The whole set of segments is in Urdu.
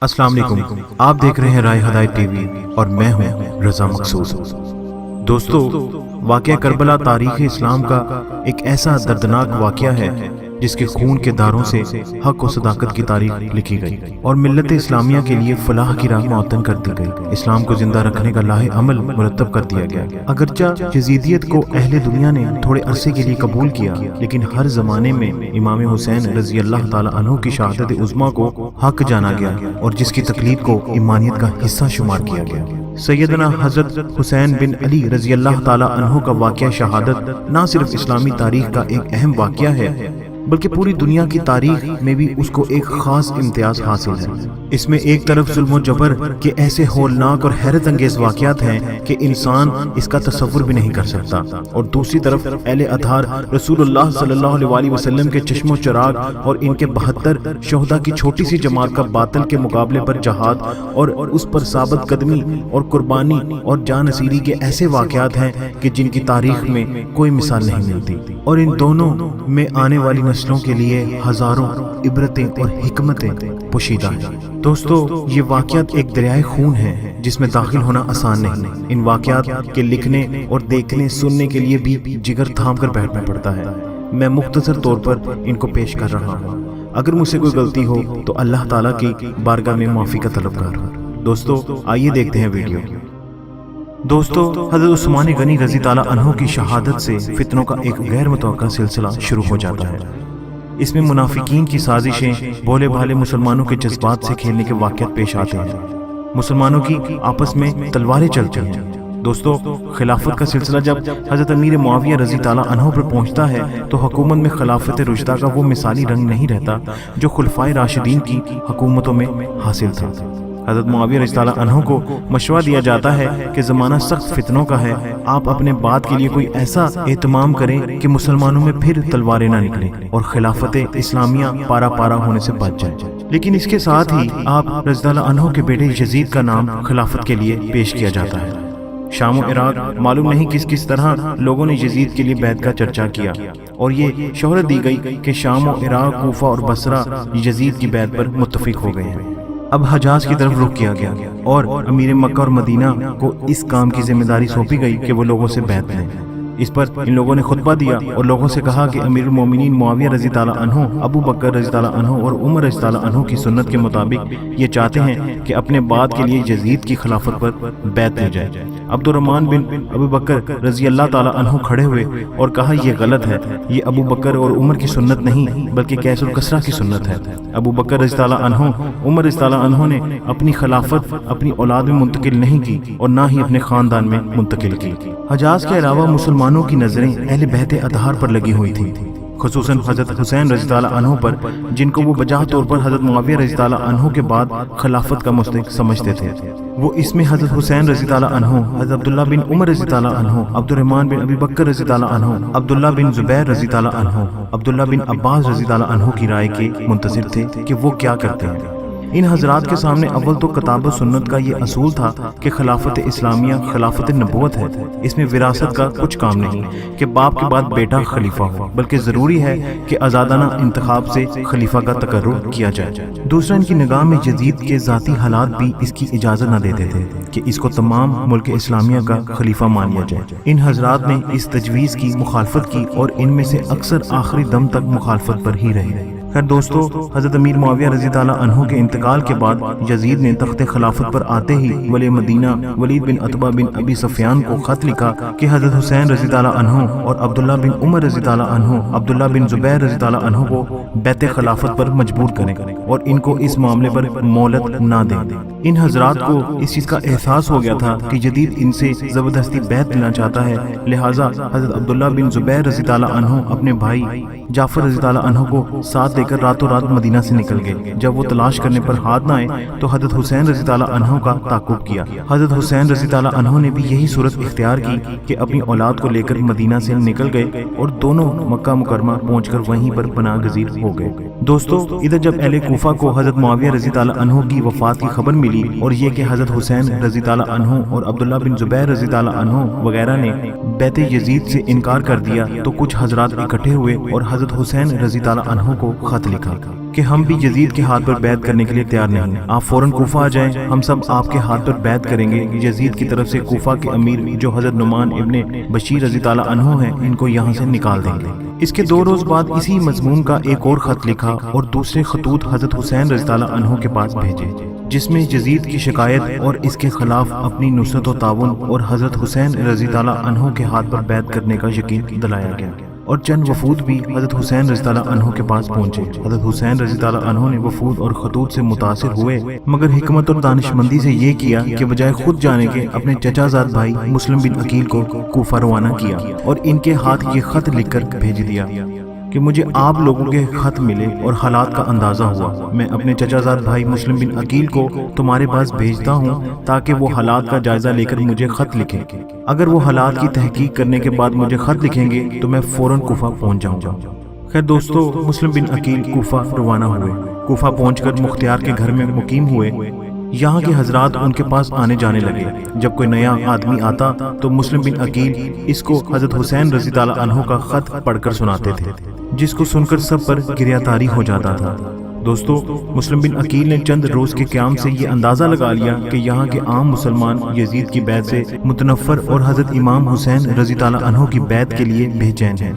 السلام علیکم، آپ دیکھ رہے ہیں رائے ہدایت ٹی وی اور میں ہوں رضا مقصود۔ دوستو، واقعہ کربلا تاریخ اسلام کا ایک ایسا دردناک واقعہ ہے جس کے خون کے داروں سے حق و صداقت کی تاریخ لکھی گئی اور ملت اسلامیہ کے لیے فلاح کی راہ معطن کر دی گئی۔ اسلام کو زندہ رکھنے کا لاہ عمل مرتب کر دیا گیا۔ اگرچہ یزیدیت کو اہل دنیا نے تھوڑے عرصے کے لیے قبول کیا، لیکن ہر زمانے میں امام حسین رضی اللہ تعالی عنہ کی شہادت عظمیٰ کو حق جانا گیا اور جس کی تقلید کو ایمانیت کا حصہ شمار کیا گیا۔ سیدنا حضرت حسین بن علی رضی اللہ تعالی عنہ کا واقعہ شہادت نہ صرف اسلامی تاریخ کا ایک اہم واقعہ ہے بلکہ پوری دنیا کی تاریخ میں بھی اس کو ایک خاص امتیاز حاصل ہے۔ اس میں ایک طرف ظلم و جبر کے ایسے ہولناک اور حیرت انگیز واقعات ہیں کہ انسان اس کا تصور بھی نہیں کر سکتا، اور دوسری طرف اہل اطہار رسول اللہ صلی اللہ علیہ وسلم کے چشم و چراغ اور ان کے 72 شہداء کی چھوٹی سی جماعت کا باطل کے مقابلے پر جہاد اور اس پر ثابت قدمی اور قربانی اور جان اسیری کے ایسے واقعات ہیں کہ جن کی تاریخ میں کوئی مثال نہیں ملتی، اور ان دونوں میں آنے والی نسلوں کے لیے ہزاروں عبرتیں اور حکمتیں پوشیدہ ہیں۔ دوستو، یہ واقعات ایک دریائے خون ہے جس میں داخل ہونا آسان نہیں۔ ان واقعات کے لکھنے اور دیکھنے سننے کے لیے بھی جگر تھام کر بیٹھنا پڑتا ہے۔ میں مختصر طور پر ان کو پیش کر رہا ہوں۔ اگر مجھ سے کوئی غلطی ہو تو اللہ تعالیٰ کی بارگاہ میں معافی کا طلبگار ہوں۔ دوستو، آئیے دیکھتے ہیں ویڈیو۔ دوستو، حضرت عثمان غنی رضی تعالیٰ عنہ کی شہادت سے فتنوں کا ایک غیر متوقع سلسلہ شروع ہو جاتا ہے۔ اس میں منافقین کی سازشیں، بھولے بھالے مسلمانوں کے جذبات سے کھیلنے کے واقعات پیش آتے ہیں۔ مسلمانوں کی آپس میں تلواریں چلتی ہیں۔ دوستو، خلافت کا سلسلہ جب حضرت امیر معاویہ رضی تعالیٰ عنہ پر پہنچتا ہے تو حکومت میں خلافت رشدہ کا وہ مثالی رنگ نہیں رہتا جو خلفائے راشدین کی حکومتوں میں حاصل تھا۔ حضرت معاویہ رضی اللہ عنہ کو مشورہ دیا جاتا ہے کہ زمانہ سخت فتنوں کا ہے، آپ اپنے بات کے لیے کوئی ایسا اہتمام کریں کہ مسلمانوں میں پھر تلواریں نہ نکلیں اور خلافت اسلامیہ پارا پارا ہونے سے بچ جائے۔ لیکن اس کے ساتھ ہی آپ رضی اللہ عنہ کے بیٹے یزید کا نام خلافت کے لیے پیش کیا جاتا ہے۔ شام و عراق معلوم نہیں کس طرح لوگوں نے یزید کے لیے بیعت کا چرچا کیا، اور یہ شہرت دی گئی کہ شام و عراق، کوفہ اور بصرہ یزید کی بیعت پر متفق ہو گئے ہیں۔ اب حجاز کی طرف رخ کیا گیا اور امیر مکہ اور مدینہ کو اس کام کی ذمہ داری سونپی گئی کہ وہ لوگوں سے بیعت لیں۔ اس پر ان لوگوں نے خطبہ دیا اور لوگوں سے کہا کہ امیر المومنین معاویہ رضی تعالیٰ عنہ، ابو بکر رضی تعالیٰ عنہ اور عمر رضی تعالیٰ عنہ کی سنت کے مطابق یہ چاہتے ہیں کہ اپنے بعد کے لیے یزید کی خلافت پر بیعت لی جائے۔ عبد الرحمن بن ابو بکر رضی اللہ تعالیٰ عنہ کھڑے ہوئے اور کہا یہ غلط ہے، یہ ابو بکر اور عمر کی سنت نہیں بلکہ قیس الکسریٰ کی سنت ہے۔ ابو بکر رضی اللہ عنہ، عمر رضی اللہ عنہ نے اپنی خلافت اپنی اولاد میں منتقل نہیں کی اور نہ ہی اپنے خاندان میں منتقل کی۔ حجاز کے علاوہ مسلمانوں کی نظریں اہل بیت اطہار پر لگی ہوئی تھیں، خصوصاً حضرت حسین رضی اللہ عنہ پر، جن کو وہ بجا طور پر حضرت معاویہ رضی اللہ عنہ کے بعد خلافت کا مستحق سمجھتے تھے۔ وہ اس میں حضرت حسین رضی اللہ عنہ، حضرت عبداللہ بن عمر رضی اللہ عنہ، عبد الرحمن بن ابی بکر رضی اللہ عنہ، عبداللہ بن زبیر رضی اللہ عنہ، عبداللہ بن عباس رضی اللہ عنہ کی رائے کے منتظر تھے کہ وہ کیا کرتے ہیں۔ ان حضرات کے سامنے اول تو کتاب و سنت کا یہ اصول تھا کہ خلافت اسلامیہ خلافت نبوت ہے، اس میں وراثت کا کچھ کام نہیں کہ باپ کے بعد بیٹا خلیفہ ہو، بلکہ ضروری ہے کہ آزادانہ انتخاب سے خلیفہ کا تقرر کیا جائے۔ دوسرا، ان کی نگاہ میں یزید کے ذاتی حالات بھی اس کی اجازت نہ دیتے تھے کہ اس کو تمام ملک اسلامیہ کا خلیفہ مان لیا جائے۔ ان حضرات نے اس تجویز کی مخالفت کی اور ان میں سے اکثر آخری دم تک مخالفت پر ہی رہے۔ خیر دوستو، حضرت امیر معاویہ رضی اللہ عنہ کے انتقال کے بعد یزید نے تخت خلافت پر آتے ہی ولی مدینہ ولید بن عتبہ بن ابی سفیان کو خط لکھا کہ حضرت حسین رضی اللہ عنہ اور عبداللہ بن عمر رضی اللہ عنہ، عبداللہ بن زبیر رضی اللہ عنہ کو بیعت خلافت پر مجبور کریں اور ان کو اس معاملے پر مہلت نہ دیں۔ ان حضرات کو اس چیز کا احساس ہو گیا تھا کہ جدید ان سے زبردستی بیعت لینا چاہتا ہے، لہٰذا حضرت عبداللہ بن زبیر رضی اللہ عنہ اپنے بھائی جعفر رضی اللہ عنہ کو ساتھ لے لے کر راتوں رات مدینہ سے نکل گئے۔ جب وہ تلاش کرنے پر ہاتھ نہ آئے تو حضرت حسین رضی تعالیٰ عنہ کا تعاقب کیا۔ حضرت حسین رضی تعالیٰ عنہ نے بھی یہی صورت اختیار کی کہ اپنی اولاد کو لے کر مدینہ سے نکل گئے اور دونوں مکہ مکرمہ پہنچ کر وہیں پر پناہ گزیر ہو گئے۔ دوستو، ادھر جب اہل کوفہ کو حضرت معاویہ رضی تعالیٰ عنہ کی وفات کی خبر ملی اور یہ کہ حضرت حسین رضی تعالیٰ عنہ اور عبداللہ بن زبیر رضی تعالیٰ عنہ وغیرہ نے بیعت یزید سے انکار کر دیا تو کچھ حضرات اکٹھے ہوئے اور حضرت حسین رضی تعالیٰ عنہ کو خط لکھا کہ ہم بھی یزید کے ہاتھ پر بیعت کرنے کے لیے تیار نہیں، آپ فوراً کوفہ آ جائیں، ہم سب آپ کے ہاتھ پر بیعت کریں گے۔ یزید کی طرف سے کوفہ کے امیر جو حضرت نعمان ابن بشیر رضی تعالیٰ عنہ ہیں ان کو یہاں سے نکال دیں گے۔ اس کے 2 روز بعد اسی مضمون کا ایک اور خط لکھا اور دوسرے خطوط حضرت حسین رضی تعالیٰ عنہ کے پاس بھیجے، جس میں یزید کی شکایت اور اس کے خلاف اپنی نصرت و تعاون اور حضرت حسین رضی تعالیٰ عنہ کے ہاتھ پر بیعت کرنے کا یقین دلایا گیا۔ اور چند وفود بھی حضرت حسین رضی تعالیٰ عنہ کے پاس پہنچے۔ حضرت حسین رضی تعالیٰ عنہ نے وفود اور خطوط سے متاثر ہوئے، مگر حکمت اور دانشمندی سے یہ کیا کہ بجائے خود جانے کے اپنے چچا زاد بھائی مسلم بن عقیل کو کوفہ روانہ کیا اور ان کے ہاتھ یہ خط لکھ کر بھیج دیا کہ مجھے آپ لوگوں کے خط ملے اور حالات کا اندازہ ہوا، میں اپنے چچا زاد بھائی مسلم بن عقیل کو تمہارے پاس بھیجتا ہوں تاکہ وہ حالات کا جائزہ لے کر مجھے خط لکھیں۔ اگر وہ حالات کی تحقیق کرنے کے بعد مجھے خط لکھیں گے تو میں فوراً کوفہ پہنچ جاؤں گا۔ خیر دوستو، مسلم بن عقیل کوفہ روانہ ہوئے۔ کوفہ پہنچ کر مختیار کے گھر میں مقیم ہوئے۔ یہاں کے حضرات ان کے پاس آنے جانے لگے۔ جب کوئی نیا آدمی آتا تو مسلم بن عقیل اس کو حضرت حسین رضی تعالیٰ عنہ کا خط پڑھ کر سناتے تھے، جس کو سن کر سب پر گریہ طاری ہو جاتا تھا۔ دوستو، مسلم بن عقیل نے چند روز کے قیام سے یہ اندازہ لگا لیا کہ یہاں کے عام مسلمان یزید کی بیعت سے متنفر اور حضرت امام حسین رضی تعالیٰ عنہ کی بیعت کے لیے بے چین ہیں۔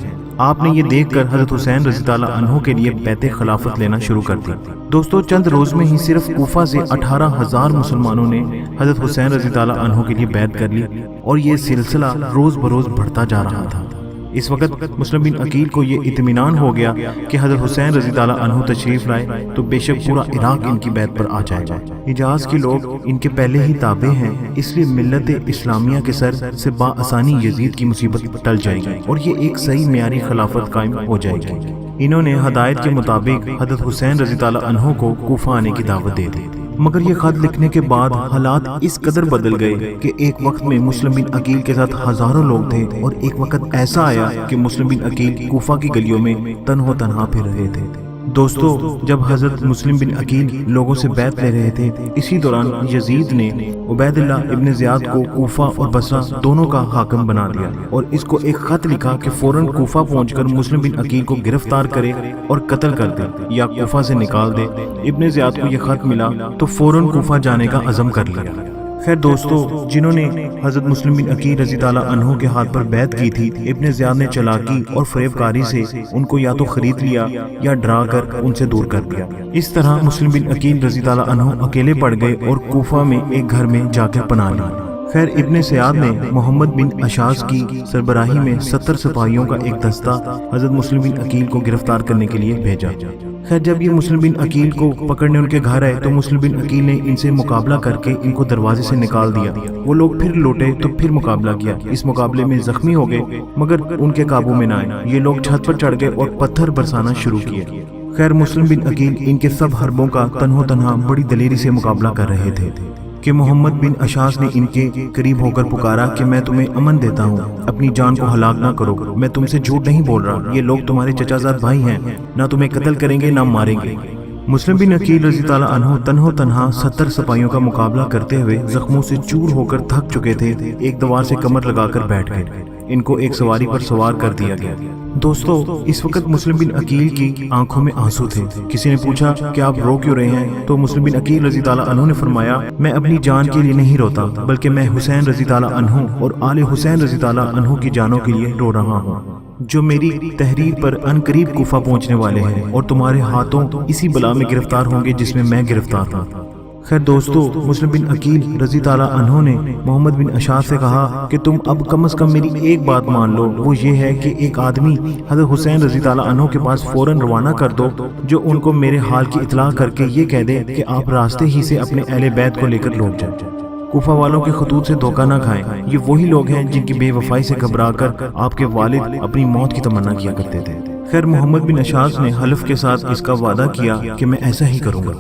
آپ نے یہ دیکھ کر حضرت حسین رضی تعالیٰ عنہ کے لیے بیعت خلافت لینا شروع کر دی۔ دوستو، چند روز میں ہی صرف کوفہ سے 18,000 مسلمانوں نے حضرت حسین رضی تعالیٰ عنہ کے لیے بیعت کر لی اور یہ سلسلہ روز بروز بڑھتا جا رہا تھا۔ اس وقت مسلم بن عقیل کو یہ اطمینان ہو گیا کہ حضرت حسین رضی تعالیٰ عنہ تشریف لائے تو بے شک پورا عراق ان کی بیعت پر آ جائے گا۔ حجاز کے لوگ ان کے پہلے ہی تابع ہیں، اس لیے ملت اسلامیہ کے سر سے بآسانی یزید کی مصیبت ٹل جائے گی اور یہ ایک صحیح معیاری خلافت قائم ہو جائے گی۔ انہوں نے ہدایت کے مطابق حضرت حسین رضی تعالیٰ عنہ کو کوفہ آنے کی دعوت دے دی، مگر یہ خط لکھنے کے بعد حالات اس قدر بدل گئے کہ ایک وقت میں مسلم بن عقیل کے ساتھ ہزاروں لوگ تھے اور ایک وقت ایسا آیا کہ مسلم بن عقیل کوفہ کی گلیوں میں تنہا پھر رہے تھے۔ دوستو، جب حضرت مسلم بن عقیل لوگوں سے بیعت لے رہے تھے، اسی دوران یزید نے عبید اللہ ابن زیاد کو کوفہ اور بصرہ دونوں کا حاکم بنا دیا اور اس کو ایک خط لکھا کہ فوراً کوفہ پہنچ کر مسلم بن عقیل کو گرفتار کرے اور قتل کر دے یا کوفہ سے نکال دے۔ ابن زیاد کو یہ خط ملا تو فوراً کوفہ جانے کا عزم کر لیا۔ خیر دوستو، جنہوں نے حضرت مسلم بن عقیل رضی تعالیٰ عنہ کے ہاتھ پر بیعت کی تھی، ابن زیاد نے چلاکی اور فریب کاری سے ان کو یا تو خرید لیا یا ڈرا کر ان سے دور کر دیا۔ اس طرح مسلم بن عقیل رضی تعالیٰ عنہ اکیلے پڑ گئے اور کوفہ میں ایک گھر میں جا کر پناہ لی۔ خیر ابن سیاد نے محمد بن اشاز کی سربراہی میں 70 سپاہیوں کا ایک دستہ حضرت مسلم بن عقیل کو گرفتار کرنے کے لیے بھیجا۔ خیر جب یہ مسلم بن عقیل کو پکڑنے ان کے گھر آئے تو مسلم بن عقیل نے ان سے مقابلہ کر کے ان کو دروازے سے نکال دیا۔ وہ لوگ پھر لوٹے تو پھر مقابلہ کیا، اس مقابلے میں زخمی ہو گئے مگر ان کے قابو میں نہ آئے۔ یہ لوگ چھت پر چڑھ گئے اور پتھر برسانا شروع کیے۔ خیر مسلم بن عقیل ان کے سب حربوں کا تنہا بڑی دلیری سے مقابلہ کر رہے تھے کہ محمد بن اشاس نے ان کے قریب ہو کر پکارا کہ میں تمہیں امن دیتا ہوں، اپنی جان کو ہلاک نہ کرو، میں تم سے جھوٹ نہیں بول رہا، یہ لوگ تمہارے چچا زاد بھائی ہیں، نہ تمہیں قتل کریں گے نہ ماریں گے۔ مسلم بن عقیل رضی تعالیٰ عنہ تنہا 70 سپاہیوں کا مقابلہ کرتے ہوئے زخموں سے چور ہو کر تھک چکے تھے، ایک دیوار سے کمر لگا کر بیٹھ گئے۔ ان کو ایک سواری پر سوار کر دیا گیا۔ دوستو اس وقت مسلم بن عقیل کی آنکھوں میں آنسو تھے۔ کسی نے پوچھا کہ آپ رو کیوں رہے ہیں؟ تو مسلم بن عقیل رضی تعالیٰ عنہ نے فرمایا، میں اپنی جان کے لیے نہیں روتا بلکہ میں حسین رضی تعالیٰ عنہ اور آل حسین رضی تعالیٰ عنہ کی جانوں کے لیے رو رہا ہوں جو میری تحریر پر ان قریب کوفہ پہنچنے والے ہیں اور تمہارے ہاتھوں اسی بلا میں گرفتار ہوں گے جس میں میں گرفتار تھا۔ خیر دوستو مسلم بن عقیل رضی تعالیٰ عنہ نے محمد بن اشعث سے کہا کہ تم اب کم از کم میری ایک بات مان لو، وہ یہ ہے کہ ایک آدمی حضرت حسین رضی تعالیٰ عنہ کے پاس فوراً روانہ کر دو جو ان کو میرے حال کی اطلاع کر کے یہ کہہ دے کہ آپ راستے ہی سے اپنے اہل بیت کو لے کر لوٹ جائیں۔ کوفہ والوں کے خطوط سے دھوکہ نہ کھائیں، یہ وہی لوگ ہیں جن کی بے وفائی سے گھبرا کر آپ کے والد اپنی موت کی تمنا کیا کرتے تھے۔ خیر محمد بن اشعث نے حلف کے ساتھ اس کا وعدہ کیا کہ میں ایسا ہی کروں گا۔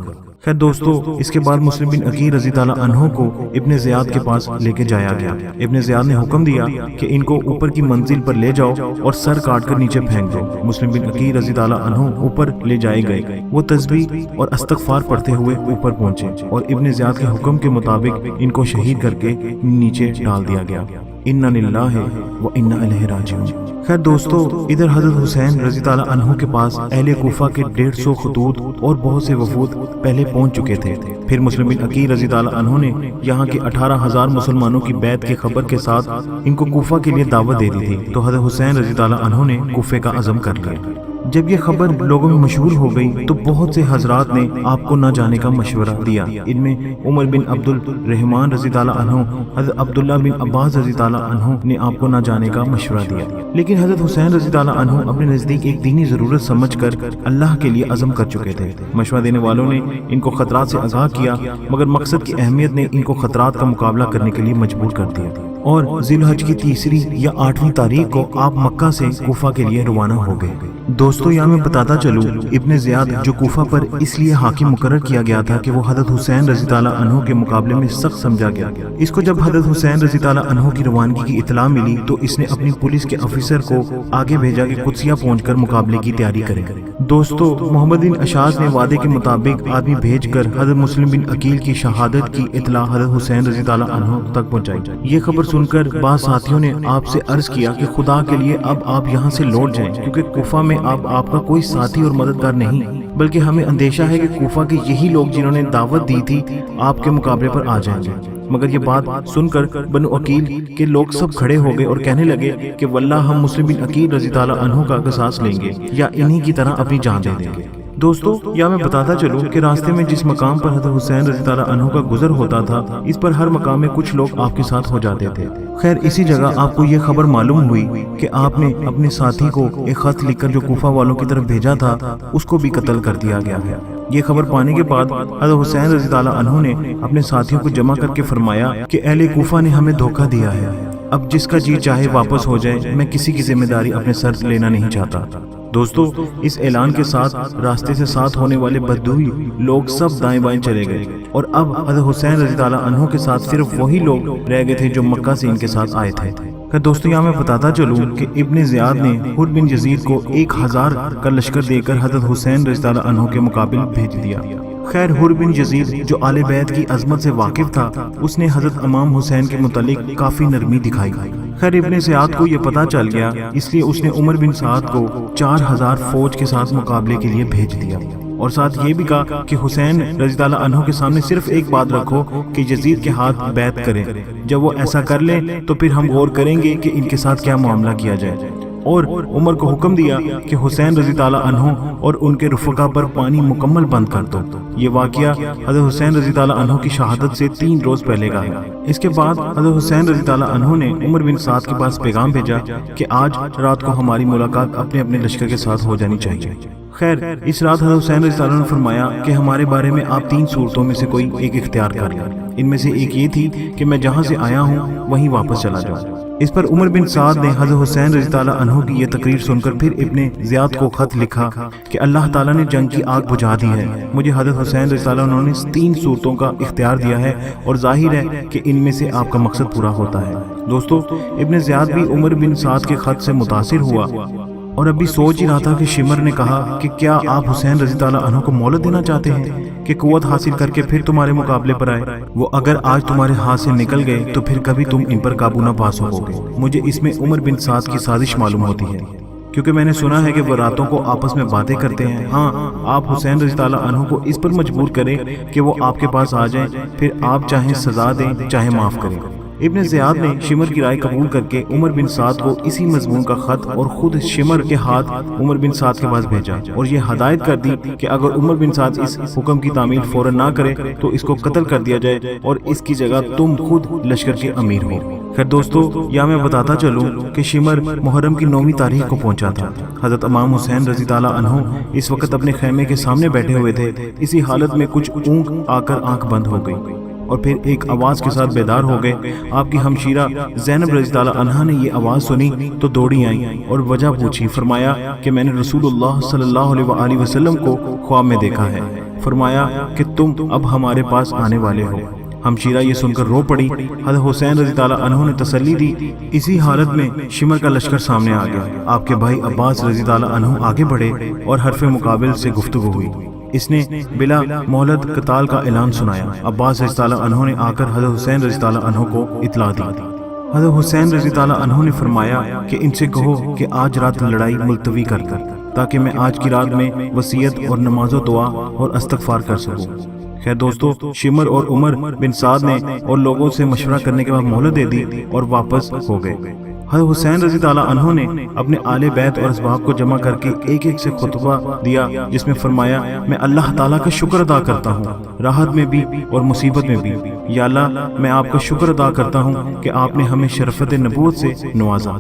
خیر دوستو، اس کے بعد مسلم بن عقیل رضی اللہ عنہ کو ابن زیاد کے پاس لے کے جایا گیا۔ ابن زیاد نے حکم دیا کہ ان کو اوپر کی منزل پر لے جاؤ اور سر کاٹ کر نیچے پھینک دو۔ مسلم بن عقیل رضی اللہ عنہ اوپر لے جائے گئے۔ وہ تسبیح اور استغفار پڑھتے ہوئے اوپر پہنچے اور ابن زیاد کے حکم کے مطابق ان کو شہید کر کے نیچے ڈال دیا گیا۔ انا للہ و انا الیہ راجعون۔ خیر دوستو، ادھر حضرت حسین رضی اللہ عنہ کے پاس اہل کوفہ کے 150 خطوط اور بہت سے وفود پہلے پہنچ چکے تھے۔ پھر مسلم بن عقیل رضی اللہ عنہ نے یہاں کے 18,000 مسلمانوں کی بیعت کی خبر کے ساتھ ان کو کوفہ کے لیے دعوت دے دی تھی، تو حضرت حسین رضی اللہ عنہ نے کوفے کا عزم کر لیا۔ جب یہ خبر لوگوں میں مشہور ہو گئی تو بہت سے حضرات نے آپ کو نہ جانے کا مشورہ دیا۔ ان میں عمر بن عبد الرحمن رضی اللہ عنہ، حضرت عبداللہ بن عباس رضی اللہ عنہ نے آپ کو نہ جانے کا مشورہ دیا، لیکن حضرت حسین رضی اللہ عنہ اپنے نزدیک ایک دینی ضرورت سمجھ کر اللہ کے لیے عزم کر چکے تھے۔ مشورہ دینے والوں نے ان کو خطرات سے آگاہ کیا، مگر مقصد کی اہمیت نے ان کو خطرات کا مقابلہ کرنے کے لیے مجبور کر دیا، اور ذی الحج کی 3 یا 8 تاریخ کو آپ مکہ سے کوفہ کے لیے روانہ ہو گئے۔ دوستو، یہاں میں بتاتا چلوں، ابن زیاد جو کوفہ پر اس لیے حاکم مقرر کیا گیا تھا کہ وہ حضرت حسین رضی اللہ عنہ کے مقابلے میں سخت سمجھا گیا۔ اس کو جب حضرت حسین رضی اللہ عنہ کی روانگی کی اطلاع ملی تو اس نے اپنی پولیس کے افسر کو آگے بھیجا کہ قدسیہ پہنچ کر مقابلے کی تیاری کرے۔ دوستو، محمد بن اشعث نے وعدے کے مطابق آدمی بھیج کر حضرت مسلم بن عقیل کی شہادت کی اطلاع حضرت حسین رضی اللہ عنہ تک پہنچائی۔ یہ خبر سن کر بعض ساتھیوں نے آپ سے عرض کیا کہ خدا کے لیے اب آپ یہاں سے لوٹ جائیں، کیونکہ کوفہ میں اب آپ کا کوئی ساتھی اور مددگار نہیں، بلکہ ہمیں اندیشہ ہے کہ کوفہ کے یہی لوگ جنہوں نے دعوت دی تھی آپ کے مقابلے پر آ جائیں گے۔ مگر یہ بات سن کر بنو عقیل کے لوگ سب کھڑے ہو گئے اور کہنے لگے کہ واللہ ہم مسلم بن عقیل رضی اللہ عنہ کا قصاص لیں گے یا انہی کی طرح اپنی جان دے دیں گے۔ دوستو، یا میں بتاتا چلوں کہ راستے میں جس مقام پر حضرت حسین رضی اللہ عنہ کا گزر ہوتا تھا، اس پر ہر مقام میں کچھ لوگ آپ کے ساتھ ہو جاتے تھے۔ خیر اسی جگہ آپ کو یہ خبر معلوم ہوئی کہ آپ نے اپنے ساتھی کو ایک خط لکھ کر جو کوفہ والوں کی طرف بھیجا تھا اس کو بھی قتل کر دیا گیا ہے۔ یہ خبر پانے کے بعد حضرت حسین رضی اللہ عنہ نے اپنے ساتھیوں کو جمع کر کے فرمایا کہ اہل کوفہ نے ہمیں دھوکہ دیا ہے، اب جس کا جی چاہے واپس ہو جائے، میں کسی کی ذمہ داری اپنے سر لینا نہیں چاہتا۔ دوستو، اس اعلان کے ساتھ راستے سے ساتھ ہونے والے بدوی لوگ سب دائیں بائیں چلے گئے، اور اب حضرت حسین رضی اللہ عنہ کے ساتھ صرف وہی لوگ رہ گئے تھے جو مکہ سے ان کے ساتھ آئے تھے۔ کہ دوستو، یہاں میں بتاتا چلوں کہ ابن زیاد نے حر بن یزید کو 1000 کا لشکر دے کر حضرت حسین رضی اللہ عنہ کے مقابل بھیج دیا۔ خیر حر بن یزید جو آل بیت کی عظمت سے واقف تھا، اس نے حضرت امام حسین کے متعلق کافی نرمی دکھائی۔ خیر ابن زیاد کو یہ پتا چل گیا، اس لیے اس نے عمر بن سعد کو 4000 فوج کے ساتھ مقابلے کے لیے بھیج دیا، اور ساتھ یہ بھی کہا کہ حسین رضی اللہ عنہ کے سامنے صرف ایک بات رکھو کہ یزید کے ہاتھ بیعت کریں، جب وہ ایسا کر لیں تو پھر ہم غور کریں گے کہ ان کے ساتھ کیا معاملہ کیا جائے۔ اور عمر کو حکم دیا کہ حسین رضی اللہ عنہ اور ان کے رفقا پر پانی مکمل بند کر دو۔ یہ واقعہ حضرت حسین رضی اللہ عنہ کی شہادت سے 3 روز پہلے کا ہے۔ اس کے بعد حضرت حسین رضی اللہ عنہ نے عمر بن سعد کے پاس پیغام بھیجا کہ آج رات کو ہماری ملاقات اپنے اپنے لشکر کے ساتھ ہو جانی چاہیے۔ خیر اس رات حضرت حسین رضی اللہ عنہ نے فرمایا کہ ہمارے بارے میں آپ 3 صورتوں میں سے کوئی ایک اختیار کر لیں۔ ان میں سے ایک یہ تھی کہ میں جہاں سے آیا ہوں وہیں واپس چلا جاؤں۔ اس پر عمر بن سعد نے حضرت حسین رضی اللہ عنہ کی یہ تقریر سن کر پھر ابن زیاد کو خط لکھا کہ اللہ تعالیٰ نے جنگ کی آگ بجھا دی ہے، مجھے حضرت حسین رضی اللہ عنہ نے 3 صورتوں کا اختیار دیا ہے، اور ظاہر ہے کہ ان میں سے آپ کا مقصد پورا ہوتا ہے۔ دوستو، ابن زیاد بھی عمر بن سعد کے خط سے متاثر ہوا اور ابھی سوچ ہی رہا تھا کہ شمر نے کہا کہ کیا آپ حسین رضی اللہ عنہ کو مہلت دینا چاہتے ہیں کہ قوت حاصل کر کے پھر تمہارے مقابلے پر آئے؟ وہ اگر آج تمہارے ہاتھ سے نکل گئے تو پھر کبھی تم ان پر قابو نہ پا سکو گے۔ مجھے اس میں عمر بن سعد کی سازش معلوم ہوتی ہے، کیونکہ میں نے سنا ہے کہ وہ راتوں کو آپس میں باتیں کرتے ہیں۔ ہاں، آپ حسین رضی اللہ عنہ کو اس پر مجبور کریں کہ وہ آپ کے پاس آ جائیں، پھر آپ چاہیں سزا دیں چاہے معاف کریں۔ ابن زیاد نے شمر کی رائے قبول کر کے عمر بن سعد کو اسی مضمون کا خط اور خود شمر کے ہاتھ عمر بن سعد کے پاس بھیجا، اور یہ ہدایت کر دی کہ اگر عمر بن سعد اس حکم کی تعمیل فوراً نہ کرے تو اس کو قتل کر دیا جائے اور اس کی جگہ تم خود لشکر کے امیر ہو۔ خیر دوستو، یا میں بتاتا چلوں کہ شمر محرم کی 9ویں تاریخ کو پہنچا تھا۔ حضرت امام حسین رضی اللہ عنہ اس وقت اپنے خیمے کے سامنے بیٹھے ہوئے تھے۔ اسی حالت میں کچھ اونگ آ کر آنکھ بند ہو گئی۔ اور پھر ایک آواز کے ساتھ بیدار ہو گئے۔ آپ کی ہمشیرہ زینب رضی اللہ عنہا نے یہ آواز سنی تو دوڑی آئیں اور وجہ پوچھی۔ فرمایا کہ میں نے رسول اللہ صلی اللہ علیہ وآلہ وسلم کو خواب میں دیکھا ہے۔ فرمایا کہ تم اب ہمارے پاس آنے والے ہو۔ ہمشیرہ یہ سن کر رو پڑی۔ حضرت حسین رضی اللہ عنہ نے تسلی دی۔ اسی حالت میں شمر کا لشکر سامنے آ گیا۔ آپ کے بھائی عباس رضی اللہ عنہ آگے بڑھے اور حرف مقابل سے گفتگو ہوئی۔ اس نے بلا مہلت قتال کا اعلان سنایا۔ عباس رضی اللہ عنہ نے آ کر حضرت حسین رضی اللہ عنہ کو اطلاع دی۔ حضرت حسین رضی اللہ عنہ نے فرمایا کہ ان سے کہو کہ آج رات لڑائی ملتوی کر دیں تاکہ میں آج کی رات میں وصیت اور نماز و دعا اور استغفار کر سکوں۔ خیر دوستو، شمر اور عمر بن سعد نے اور لوگوں سے مشورہ کرنے کے بعد مہلت دے دی اور واپس ہو گئے۔ حضرت حسین رضی اللہ عنہ نے اپنے آل بیت اور اسباب کو جمع کر کے ایک ایک سے خطبہ دیا، جس میں فرمایا میں اللہ تعالیٰ کا شکر ادا کرتا ہوں راحت میں بھی اور مصیبت میں بھی۔ یا اللہ، میں آپ کا شکر ادا کرتا ہوں کہ آپ نے ہمیں شرفت نبوت سے نوازا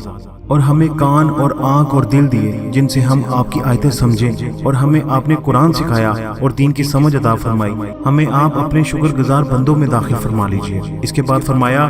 اور ہمیں کان اور آنکھ اور دل دیے جن سے ہم آپ کی آیتیں سمجھیں، اور ہمیں آپ نے قرآن سکھایا اور دین کی سمجھ عطا فرمائی۔ ہمیں آپ اپنے شکر گزار بندوں میں داخل فرما لیجئے۔ اس کے بعد فرمایا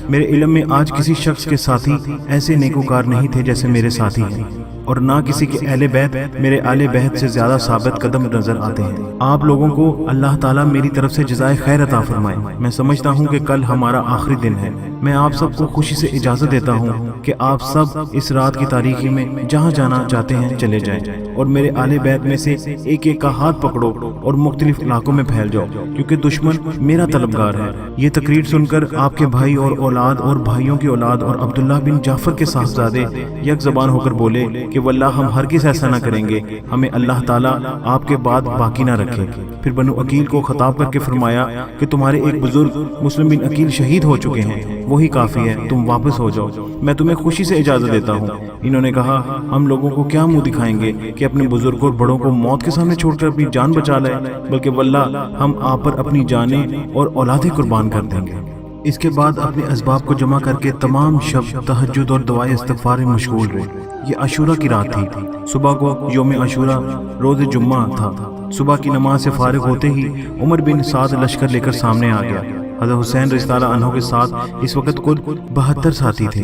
میرے علم میں آج کسی شخص کے ساتھی ایسے نیکوکار نہیں تھے جیسے میرے ساتھی ہیں، اور نہ کسی کے اہل بیت میرے اہل بیت سے زیادہ ثابت قدم نظر آتے ہیں۔ آپ لوگوں کو اللہ تعالیٰ میری طرف سے جزائے خیر عطا فرمائے۔ میں سمجھتا ہوں کہ کل ہمارا آخری دن ہے۔ میں آپ سب کو خوشی سے اجازت دیتا ہوں کہ آپ سب اس رات کی تاریکی میں جہاں جانا چاہتے ہیں چلے جائیں، اور میرے اہل بیت میں سے ایک ایک کا ہاتھ پکڑو اور مختلف علاقوں میں پھیل جاؤ، کیونکہ دشمن میرا طلبگار ہے۔ یہ تقریر سن کر آپ کے بھائی اور اولاد اور بھائیوں کی اولاد اور عبداللہ بن جعفر کے صاحبزادے یک زبان ہو کر بولے کہ واللہ ہم ہرگز ایسا نہ کریں گے، ہمیں اللہ تعالیٰ آپ کے بعد باقی نہ رکھے۔ پھر بنو عقیل کو خطاب کر کے فرمایا کہ تمہارے ایک بزرگ مسلم بن عقیل شہید ہو چکے ہیں، وہی کافی ہے، تم واپس ہو جاؤ، میں تمہیں خوشی سے اجازت دیتا ہوں۔ انہوں نے کہا ہم لوگوں کو کیا منہ دکھائیں گے کہ اپنے بزرگوں اور بڑوں کو موت کے سامنے چھوڑ کر اپنی جان بچا لائے، بلکہ واللہ ہم آپ پر اپنی جانیں اور اولادیں قربان کر دیں گے۔ اس کے بعد اپنے اسباب کو جمع کر کے تمام شب تہجد اور دعائے استغفار میں مشغول رہے۔ یہ عاشورہ کی رات تھی۔ صبح کو یوم عاشورہ روز جمعہ تھا۔ صبح کی نماز سے فارغ ہوتے ہی عمر بن سعد لشکر لے کر سامنے آ گیا۔ حضرت حسین رضی اللہ عنہ کے ساتھ اس وقت کل 72 ساتھی تھے،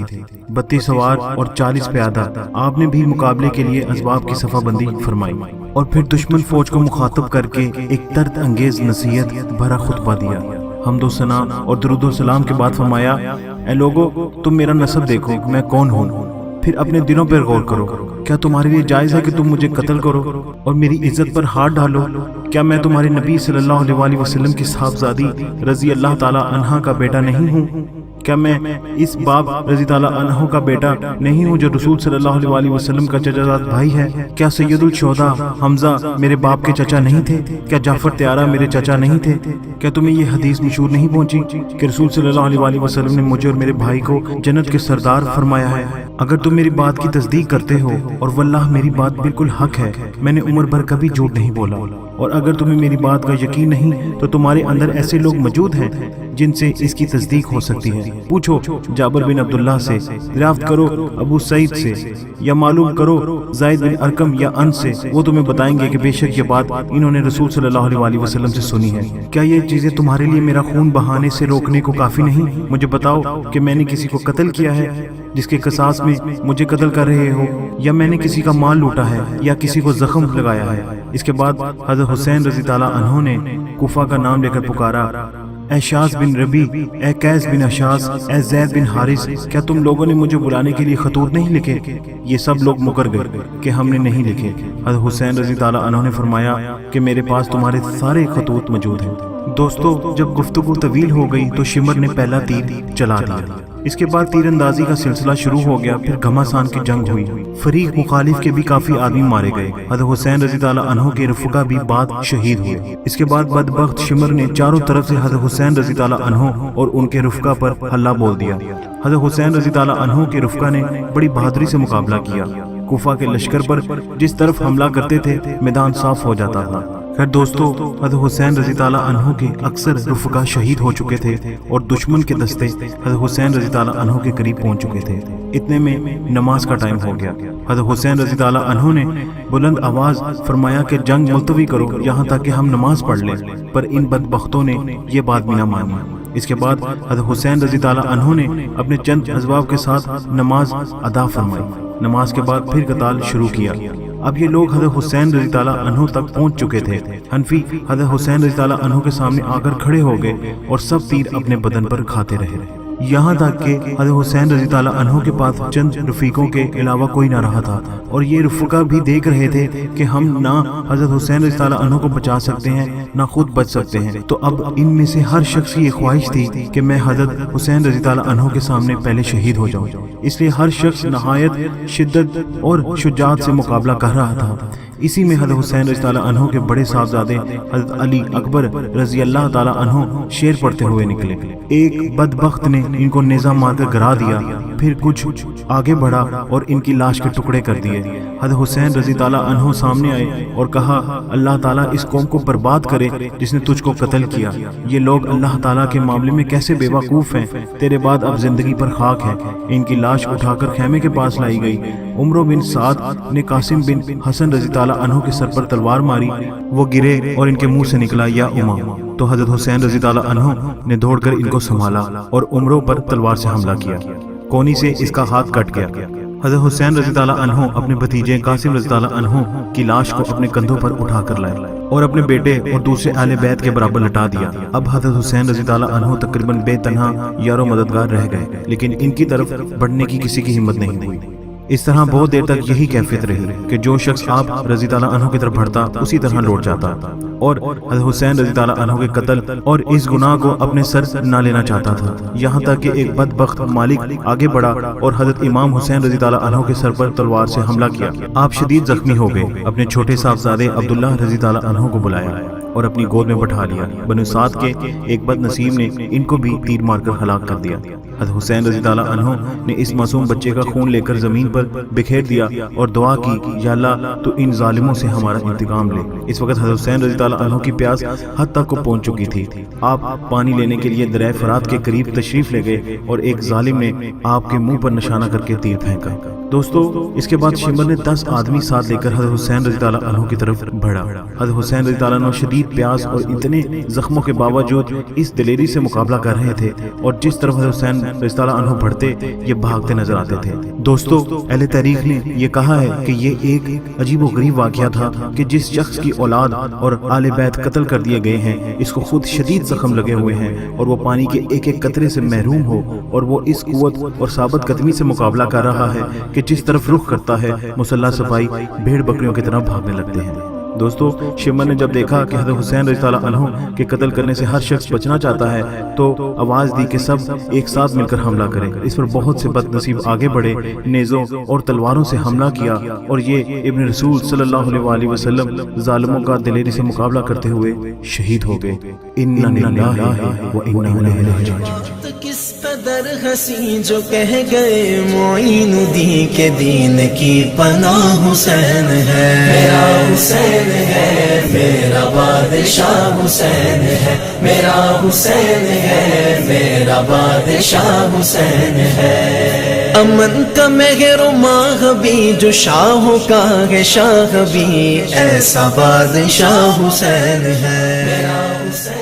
32 سوار اور 40 پیادہ۔ آپ نے بھی مقابلے کے لیے اسباب کی صفہ بندی فرمائی اور پھر دشمن فوج کو مخاطب کر کے ایک درد انگیز نصیحت بھرا خطبہ دیا۔ حمد و ثنا اور درود و سلام کے بعد فرمایا اے لوگو، تم میرا نسب دیکھو، میں کون ہوں، پھر اپنے دلوں پر غور کرو۔ کیا تمہارے لیے جائز ہے کہ تم مجھے قتل کرو اور میری عزت پر ہاتھ ڈالو؟ کیا میں تمہارے نبی صلی اللہ علیہ وآلہ وسلم کی صاحبزادی رضی اللہ تعالی عنہا کا بیٹا نہیں ہوں؟ کیا میں اس باب رضی اللہ عنہ کا بیٹا نہیں ہوں جو رسول صلی اللہ علیہ وآلہ وسلم کا چچا زاد بھائی ہے؟ کیا سید الشہداء حمزہ میرے باپ کے چچا نہیں تھے؟ کیا جعفر طیارہ میرے چچا نہیں تھے؟ کیا تمہیں یہ حدیث مشہور نہیں پہنچی کہ رسول صلی اللہ علیہ وآلہ وسلم نے مجھے اور میرے بھائی کو جنت کے سردار فرمایا ہے؟ اگر تم میری بات کی تصدیق کرتے ہو، اور واللہ میری بات بالکل حق ہے، میں نے عمر بھر کبھی جھوٹ نہیں بولا، اور اگر تمہیں میری بات کا یقین نہیں تو تمہارے اندر ایسے لوگ موجود ہیں جن سے اس کی تصدیق ہو سکتی ہے۔ پوچھو جابر بن عبداللہ سے، دریافت کرو ابو سعید سے، یا معلوم کرو زید بن ارقم یا انس سے، وہ تمہیں بتائیں گے کہ بے شک یہ بات انہوں نے رسول صلی اللہ علیہ وآلہ وسلم سے سنی ہے۔ کیا یہ چیزیں تمہارے لیے میرا خون بہانے سے روکنے کو کافی نہیں؟ مجھے بتاؤ کہ میں نے کسی کو قتل کیا ہے جس کے قصاص میں مجھے قتل کر رہے ہو، یا میں نے کسی کا مال لوٹا ہے یا کسی کو زخم لگایا ہے؟ اس کے بعد حضرت حسین رضی اللہ عنہ نے کوفہ کا نام لے کر پکارا، اے شاذ بن ربی، اے قیس بن اشاس، اے زید بن حارث، کیا تم لوگوں نے مجھے بلانے کے لیے خطوط نہیں لکھے؟ یہ سب لوگ مکر گئے کہ ہم نے نہیں لکھے۔ حضرت حسین رضی اللہ عنہ نے فرمایا کہ میرے پاس تمہارے سارے خطوط موجود ہیں۔ دوستو، جب گفتگو طویل ہو گئی تو شمر نے پہلا تیر چلا دیا۔ اس کے بعد تیر اندازی کا سلسلہ شروع ہو گیا۔ پھر گھماسان کی جنگ ہوئی، فریق مخالف کے بھی کافی آدمی مارے گئے۔ حضرت حسین رضی اللہ عنہ کے رفقا بھی بعد شہید ہوئے۔ اس کے بعد بدبخت شمر نے چاروں طرف سے حضرت حسین رضی اللہ عنہ اور ان کے رفقا پر حملہ بول دیا۔ حضرت حسین رضی اللہ عنہ کے رفقا نے بڑی بہادری سے مقابلہ کیا۔ کوفہ کے لشکر پر جس طرف حملہ کرتے تھے میدان صاف ہو جاتا تھا۔ خیر دوستو، حضرت حسین رضی اللہ عنہ کے اکثر رفقا شہید ہو چکے تھے اور دشمن کے دستے حضرت حسین رضی اللہ عنہ کے قریب پہنچ چکے تھے۔ اتنے میں نماز کا ٹائم ہو گیا۔ حضرت حسین رضی اللہ عنہ نے بلند آواز فرمایا کہ جنگ ملتوی کرو یہاں تک کہ ہم نماز پڑھ لیں، پر ان بدبختوں نے یہ بات بھی نہ مانی۔ اس کے بعد حضرت حسین رضی تعالیٰ عنہ نے اپنے چند اسباب کے ساتھ نماز ادا فرمائی۔ نماز کے بعد پھر قتال شروع کیا۔ اب یہ لوگ حضرت حسین رضی تعالیٰ عنہ تک پہنچ چکے تھے۔ حنفی حضرت حسین رضی تعالیٰ عنہ کے سامنے آ کر کھڑے ہو گئے اور سب تیر اپنے بدن پر کھاتے رہے، یہاں تک کہ حضرت حسین رضی تعالیٰ عنہ کے پاس چند رفیقوں کے علاوہ کوئی نہ رہا تھا، اور یہ رفقا بھی دیکھ رہے تھے کہ ہم نہ حضرت حسین رضی تعالیٰ عنہ کو بچا سکتے ہیں نہ خود بچ سکتے ہیں۔ تو اب ان میں سے ہر شخص کی یہ خواہش تھی کہ میں حضرت حسین رضی تعالیٰ عنہ کے سامنے پہلے شہید ہو جاؤں، اس لیے ہر شخص نہایت شدت اور شجاعت سے مقابلہ کر رہا تھا۔ اسی میں حضرت حسین رضی تعالیٰ عنہ کے بڑے صاحبزادے حضرت علی اکبر رضی اللہ تعالیٰ عنہ شعر پڑھتے ہوئے نکلے۔ ایک بدبخت نے ان کو نیزہ مار کر گرا دیا، پھر کچھ آگے بڑھا اور ان کی لاش کے ٹکڑے کر دیے۔ حضرت حسین رضی تعالیٰ عنہ سامنے آئے اور کہا، اللہ تعالیٰ اس قوم کو برباد کرے جس نے تجھ کو قتل کیا۔ یہ لوگ اللہ تعالیٰ کے معاملے میں کیسے بے وقوف ہیں، تیرے بعد اب زندگی پر خاک ہے۔ ان کی لاش اٹھا کر خیمے کے پاس لائی گئی۔ عمرو بن سعد نے قاسم بن حسن رضی تعالیٰ عنہ کے سر پر تلوار ماری، وہ گرے اور ان کے منہ سے نکلا یا اما، تو حضرت حسین رضی تعالیٰ عنہ نے دوڑ کر ان کو سنبھالا اور عمرو پر تلوار سے حملہ کیا، کونی سے اس کا ہاتھ کٹ گیا۔ حضرت حسین رضی تعالیٰ عنہ اپنے بھتیجے قاسم رضی تعالیٰ عنہ کی لاش کو اپنے کندھوں پر اٹھا کر لائے اور اپنے بیٹے اور دوسرے اہل بیت کے برابر لٹا دیا۔ اب حضرت حسین رضی تعالیٰ عنہ تقریباً بے تنہا یار و مددگار رہ گئے، لیکن ان کی طرف بڑھنے کی کسی کی ہمت نہیں ہوئی۔ اس طرح بہت دیر تک یہی کیفیت رہی کہ جو شخص آپ رضی تعالیٰ عنہ کی طرف بڑھتا اسی طرح لوٹ جاتا، اور حضرت حسین رضی تعالیٰ عنہ کے قتل اور اس گناہ کو اپنے سر نہ لینا چاہتا تھا، یہاں تک کہ ایک بدبخت مالک آگے بڑھا اور حضرت امام حسین رضی تعالیٰ عنہ کے سر پر تلوار سے حملہ کیا۔ آپ شدید زخمی ہو گئے۔ اپنے چھوٹے صاحبزادے عبداللہ رضی تعالیٰ عنہ کو بلایا اور اپنی گود میں بٹھا لیا۔ بنو سعد کے ایک بد نصیب نے ان کو بھی تیر مار کر ہلاک کر دیا۔ حضرت حسین رضی تعالیٰ عنہ نے اس معصوم بچے کا خون لے کر زمین پر بکھیر دیا اور دعا کی، یا اللہ تو ان ظالموں سے ہمارا انتقام لے۔ اس وقت حضرت حسین رضی تعالیٰ عنہ کی پیاس حد تک کو پہنچ چکی تھی۔ آپ پانی لینے کے لیے دریائے فرات کے قریب تشریف لے گئے اور ایک ظالم نے آپ کے منہ پر نشانہ کر کے تیر پھینکا۔ دوستو، اس کے بعد شمر نے 10 آدمی ساتھ لے کر حضرت حسین رضی تعالیٰ عنہ کی طرف بڑھا۔ حضرت حسین رضی تعالیٰ عنہ شدید پیاس اور اتنے زخموں کے باوجود اس دلیری سے مقابلہ کر رہے تھے، اور جس طرف حضرت حسین رضی تعالیٰ عنہ بڑھتے یہ بھاگتے نظر آتے تھے۔ دوستو، اہل تاریخ نے یہ کہا ہے کہ یہ ایک عجیب و غریب واقعہ تھا کہ جس شخص کی اولاد اور آل بیت قتل کر دیے گئے ہیں، اس کو خود شدید زخم لگے ہوئے ہیں اور وہ پانی کے ایک ایک قطرے سے محروم ہو، اور وہ اس قوت اور ثابت قدمی سے مقابلہ کر رہا ہے کہ جس طرف رخ کرتا ہے مسلح صفائی بھیڑ بکریوں کی طرح بھاگنے لگتے ہیں۔ دوستو، شمر نے جب دیکھا کہ حضرت حسین رضی اللہ عنہ کے قتل کرنے سے ہر شخص بچنا چاہتا ہے تو آواز دی کہ سب ایک ساتھ مل کر حملہ کریں۔ اس پر بہت سے بد نصیب آگے بڑھے، نیزوں اور تلواروں سے حملہ کیا، اور یہ ابن رسول صلی اللہ علیہ وآلہ وسلم ظالموں کا دلیری سے مقابلہ کرتے ہوئے شہید ہو گئے۔ انا للہ و انا الیہ راجعون۔ کس قدر ہنسی جو کہہ گئے معین الدین کے دین کی پناہ حسین ہے، میرا حسین ہے، میرا بادشاہ حسین ہے، میرا حسین ہے، میرا بادشاہ حسین ہے۔ امن کا مہر و ماہ بھی جو شاہوں کا ہے شاہ بھی، ایسا بادشاہ حسین ہے، میرا حسین